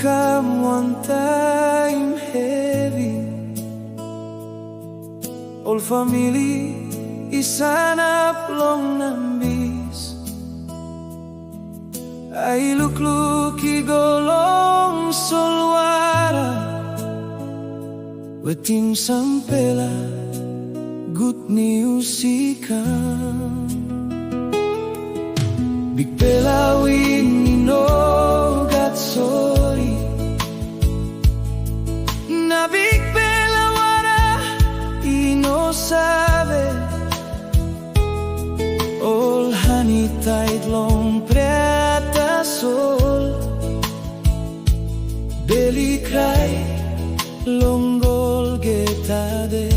come one time heavy. All family isanap long nambis. Ay lukluki golong solwara. Wetim sampela good news ikan. Big pelawin no got sorry. Na big pelawara ino sabe. All honey tight long preta sol. Belly cry long gol getade.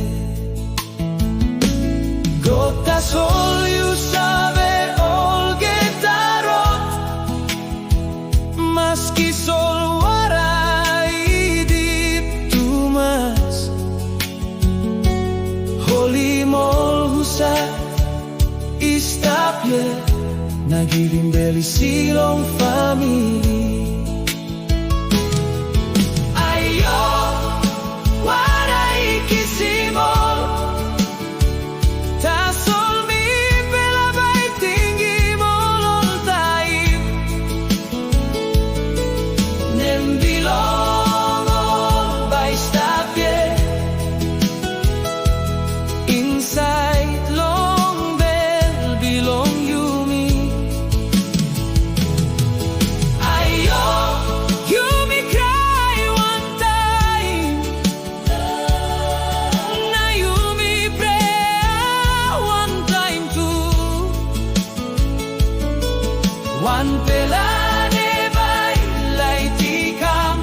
Gota sol you sabe. Maski sol warai di tumas. Holy mol husa istap ye. Nagiving beli silong family. Ayo warai kisimol. Ta sol mi bela bay tinggi molol taib. Inside long bell belong you me. Ayo, you me cry one time. Na you me pray one time too. One pelane by lightikam.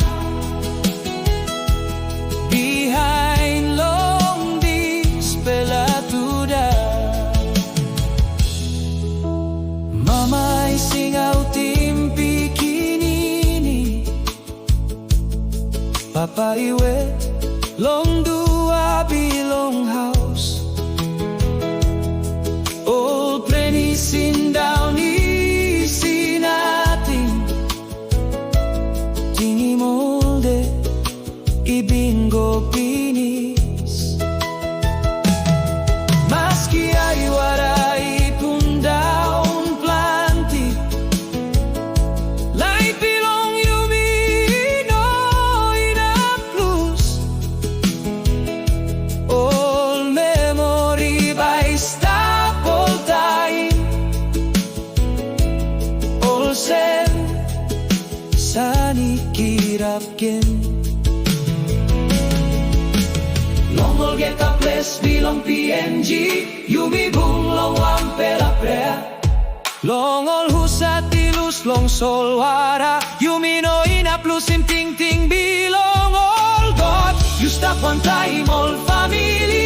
Behind long this pelatuda. Mama sing out in bikini. Papa iwe long dua bilong house. All plenty sin down easy nothing. Tingi molde ibingo pinis. Maski ay waray pundaon planti. Light bilong you me no ina plus. All memory by stop all time. All sen sani kirapken. Longol geta ples bilong PNG. Yumi bung long wang pela prea. Longol husat ilus long solwara. Yumi no ina plus in ting ting bilong all God. You stop one time all family.